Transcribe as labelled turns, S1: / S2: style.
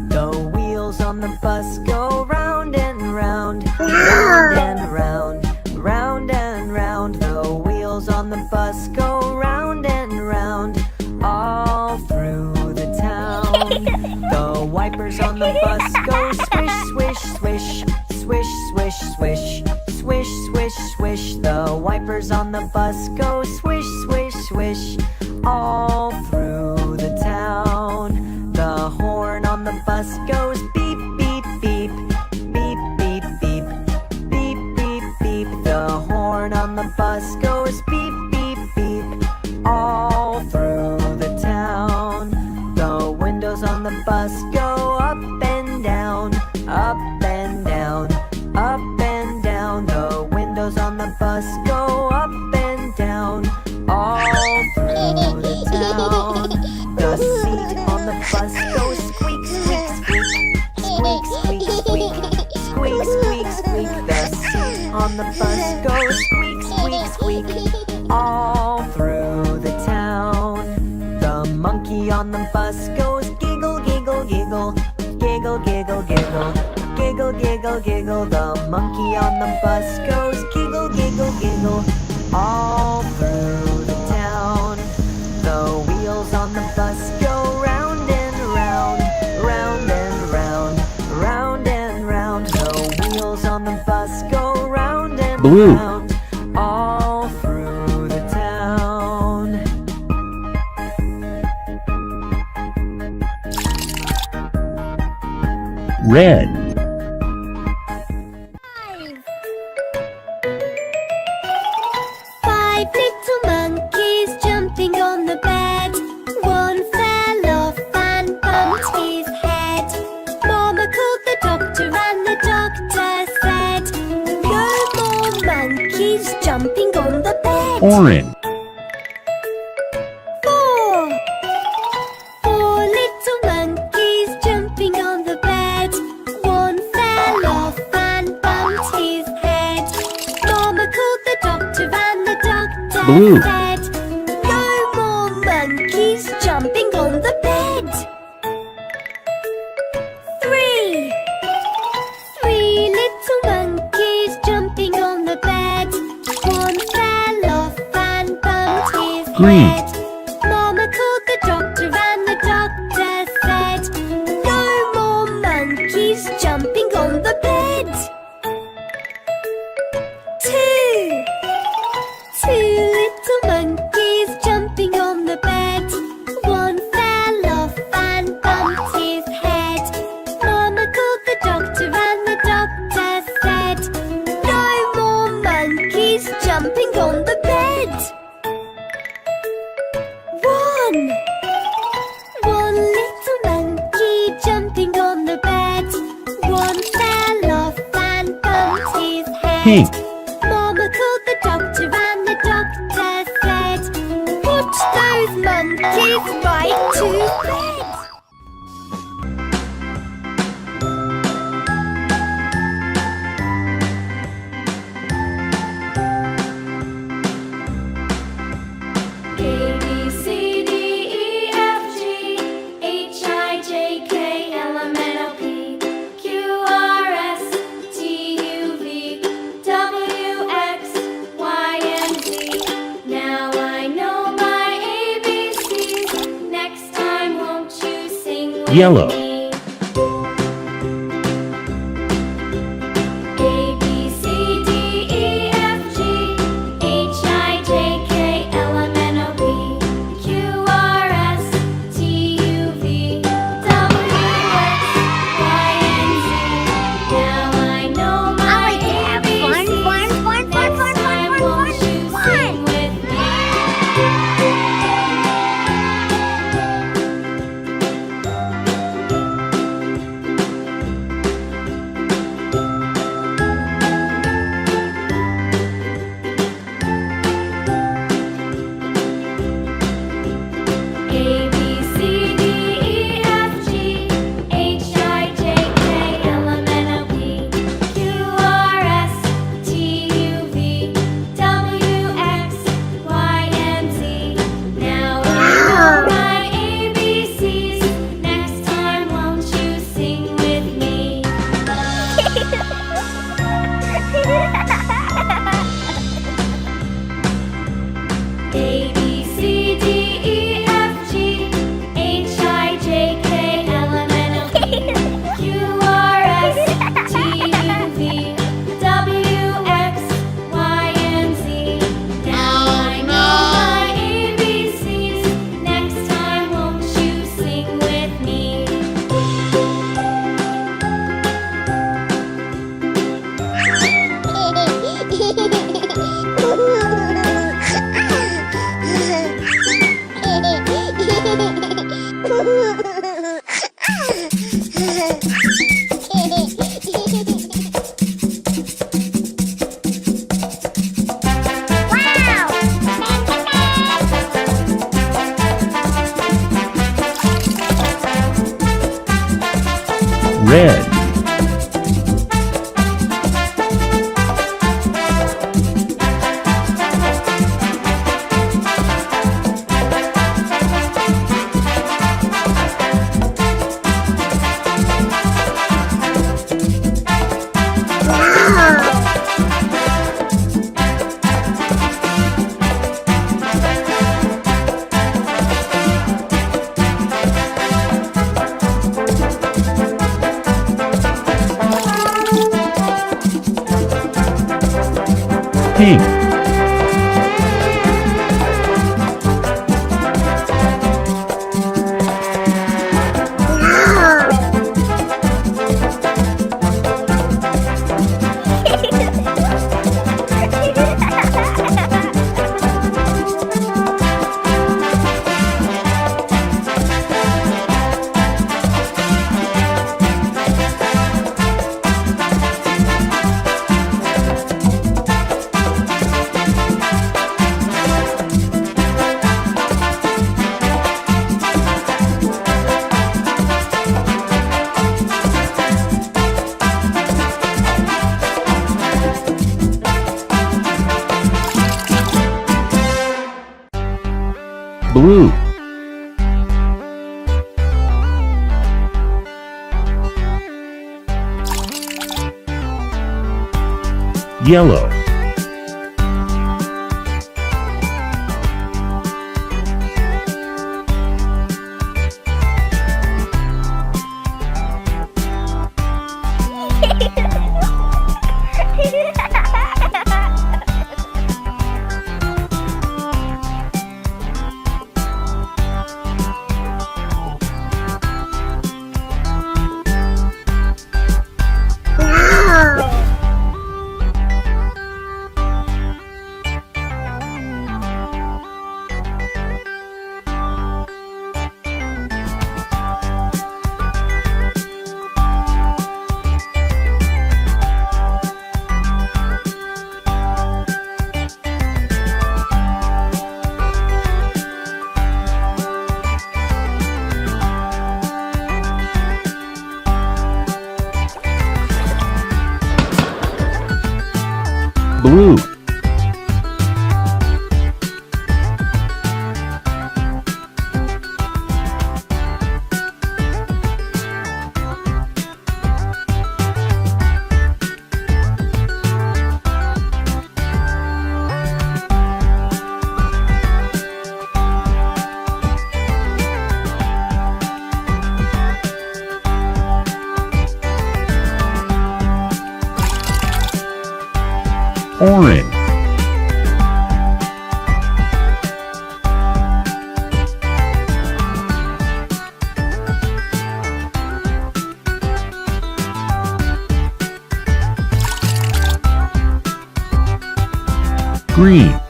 S1: The wheels on the bus go round and round, round and round, round and round. The wheels on the bus go round and round, all through the town. The wipers on the bus go swish, swish, swish, swish, swish, swish, swish, swish, swish. The wipers on the bus go swish, swish, swish, all through the town. The horn on the bus goes beep, beep, beep, beep, beep, beep, beep, beep, beep. The horn on the bus goes beep, beep, beep, all through the town. The windows on the bus go up and down, up and down, up and down. The windows on the bus go up and down, all through the town. The seat on the bus goes squeak, squeak, squeak, squeak, squeak, squeak, squeak, squeak, squeak. The seat on the bus goes squeak, squeak, squeak, all through the town. The monkey on the bus goes giggle, giggle, giggle, giggle, giggle, giggle, giggle, giggle, giggle. The monkey on the bus goes giggle, giggle, giggle, all through the town. The wheels on the bus go round and round, round and round, round and round. The wheels on the bus go round and
S2: Blue.
S1: round, all through the town.
S2: Red.
S3: Five little monkeys jumping on the bed. One fell off and bumped his head. Mama called the doctor and the doctor said, no more monkeys jumping on the bed.
S2: Orange.
S3: Four little monkeys jumping on the bed. One fell off and bumped his head. Mama called the doctor and the doctor
S2: Blue.
S3: said, no more monkeys jumping on the bed. Three little monkeys jumping on the bed. One fell off and bumped his
S2: Green.
S3: head. Mama called the doctor and the doctor said, no more monkeys jumping on the bed. Two little monkeys jumping on the bed. One fell off and bumped his head. Mama called the doctor and the doctor said, no more monkeys jumping on the bed. One little monkey jumping on the bed. One fell off and bumped his head.
S2: Pink.
S3: Mama called the doctor and the doctor said, put those monkeys right to bed. A, B, C, D, E, F, G, H, I, J, K, L, M, N, O, P, Q, R, S, T, U, V, W, X, Y, and Z. Now I know my ABCs. Next time, won't you sing with
S2: Yellow.
S3: me? A, B, C, D, E, F, G, H, I, J, K, L, M, N, O, P, Q, R, S, T, U, V, W, X, Y, and Z. Now I know my ABCs. Next time, won't you sing with me?
S2: pink, blue, yellow, blue, orange, green,